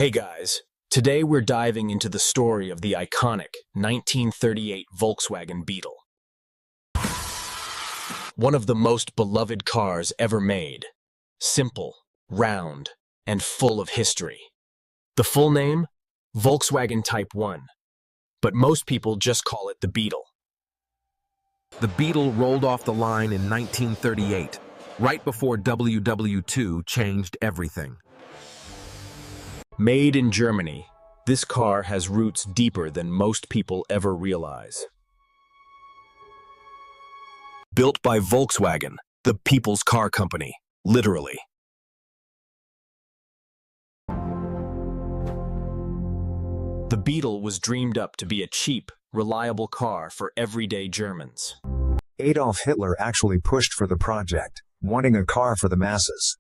Hey guys, today we're diving into the story of the iconic 1938 Volkswagen Beetle. One of the most beloved cars ever made. Simple, round, and full of history. The full name? Volkswagen Type 1. But most people just call it the Beetle. The Beetle rolled off the line in 1938, right before WW2 changed everything. Made in Germany, this car has roots deeper than most people ever realize. Built by Volkswagen, the people's car company, literally. The Beetle was dreamed up to be a cheap, reliable car for everyday Germans. Adolf Hitler actually pushed for the project, wanting a car for the masses.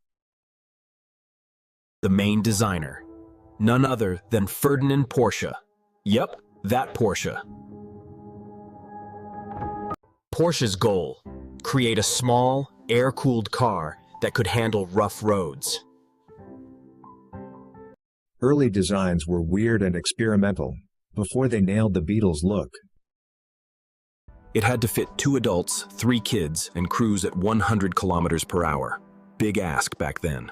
The main designer, none other than Ferdinand Porsche. Yep, that Porsche. Porsche's goal: create a small, air-cooled car that could handle rough roads. Early designs were weird and experimental, before they nailed the Beetle's look. It had to fit 2 adults, 3 kids, and cruise at 100 kilometers per hour. Big ask back then.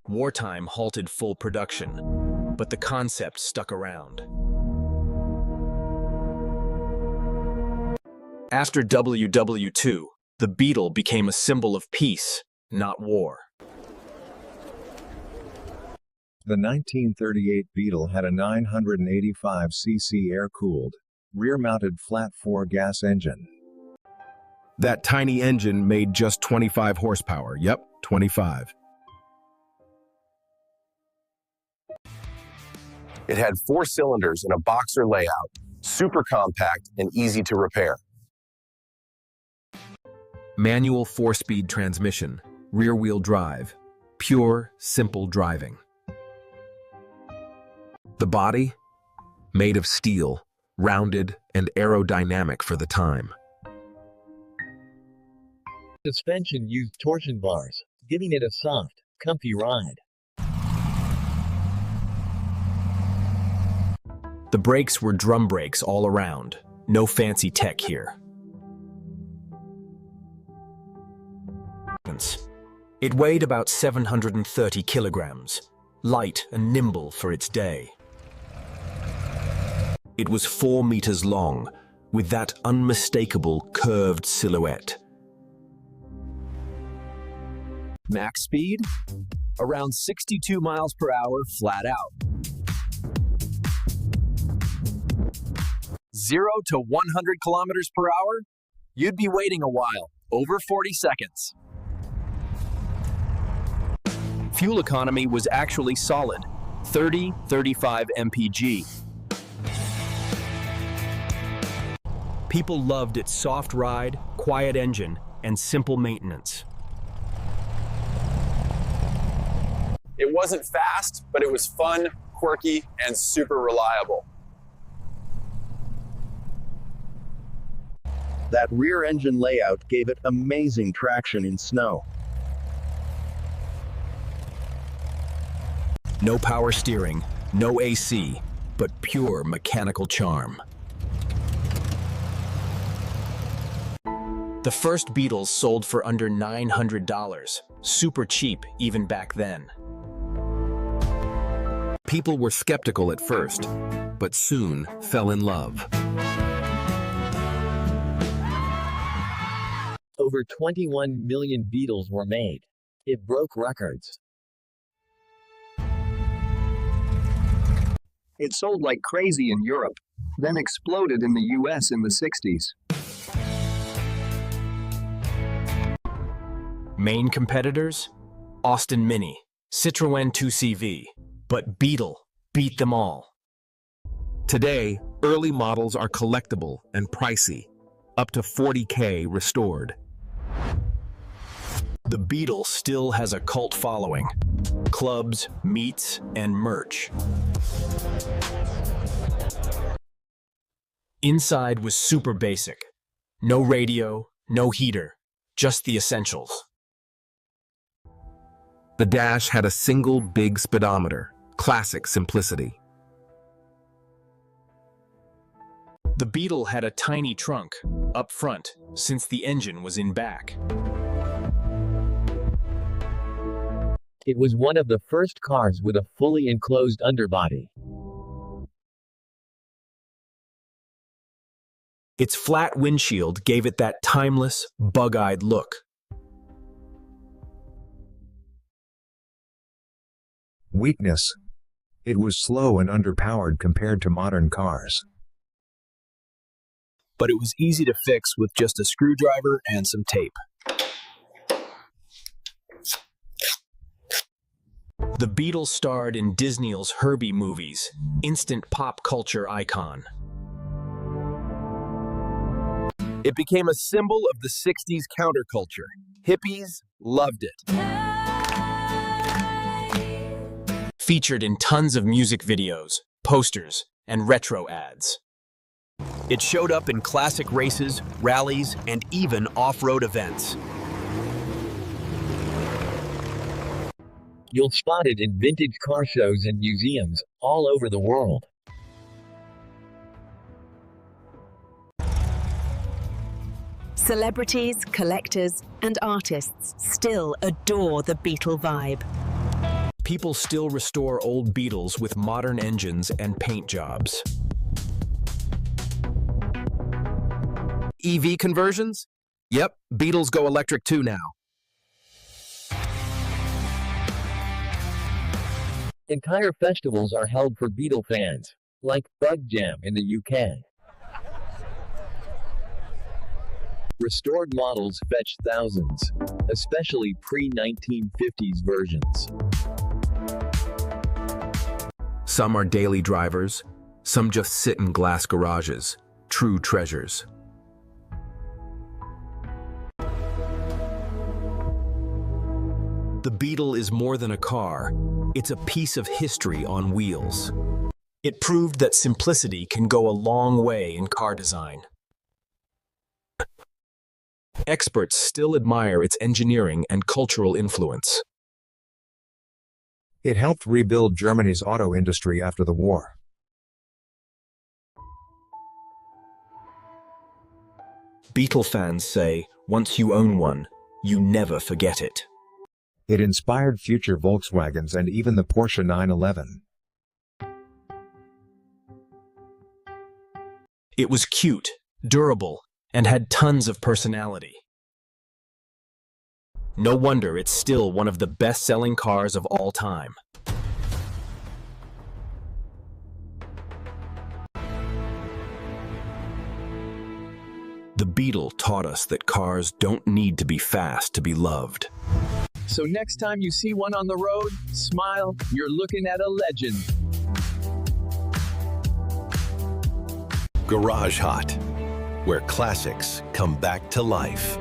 Wartime halted full production, but the concept stuck around. After WW2, the Beetle became a symbol of peace, not war. The 1938 Beetle had a 985cc air-cooled, rear-mounted flat-4 gas engine. That tiny engine made just 25 horsepower. Yep, 25. It had 4 cylinders and a boxer layout, super compact and easy to repair. Manual 4-speed transmission, rear-wheel drive, pure, simple driving. The body? Made of steel, rounded and aerodynamic for the time. Suspension used torsion bars, giving it a soft, comfy ride. The brakes were drum brakes all around. No fancy tech here. It weighed about 730 kilograms, light and nimble for its day. It was 4 meters long, with that unmistakable curved silhouette. Max speed? Around 62 miles per hour flat out. 0 to 100 kilometers per hour? You'd be waiting a while, over 40 seconds. Fuel economy was actually solid, 30-35 mpg. People loved its soft ride, quiet engine, and simple maintenance. It wasn't fast, but it was fun, quirky, and super reliable. That rear engine layout gave it amazing traction in snow. No power steering, no AC, but pure mechanical charm. The first Beetles sold for under $900, super cheap even back then. People were skeptical at first, but soon fell in love. Over 21 million Beetles were made. It broke records. It sold like crazy in Europe, then exploded in the US in the 60s. Main competitors? Austin Mini, Citroën 2CV, but Beetle beat them all. Today, early models are collectible and pricey, up to $40K restored. The Beetle still has a cult following. Clubs, meets, and merch. Inside was super basic. No radio, no heater, just the essentials. The dash had a single big speedometer, classic simplicity. The Beetle had a tiny trunk up front since the engine was in back. It was one of the first cars with a fully enclosed underbody. Its flat windshield gave it that timeless, bug-eyed look. Weakness. It was slow and underpowered compared to modern cars. But it was easy to fix with just a screwdriver and some tape. The Beetle starred in Disney's Herbie movies, instant pop culture icon. It became a symbol of the 60s counterculture. Hippies loved it. Featured in tons of music videos, posters, and retro ads. It showed up in classic races, rallies, and even off-road events. You'll spot it in vintage car shows and museums all over the world. Celebrities, collectors, and artists still adore the Beetle vibe. People still restore old Beetles with modern engines and paint jobs. EV conversions? Yep, Beetles go electric too now. Entire festivals are held for Beetle fans, like Bug Jam in the UK. Restored models fetch thousands, especially pre-1950s versions. Some are daily drivers, some just sit in glass garages, true treasures. The Beetle is more than a car. It's a piece of history on wheels. It proved that simplicity can go a long way in car design. Experts still admire its engineering and cultural influence. It helped rebuild Germany's auto industry after the war. Beetle fans say, once you own one, you never forget it. It inspired future Volkswagens and even the Porsche 911. It was cute, durable, and had tons of personality. No wonder it's still one of the best-selling cars of all time. The Beetle taught us that cars don't need to be fast to be loved. So next time you see one on the road, smile, you're looking at a legend. Garage Hot, where classics come back to life.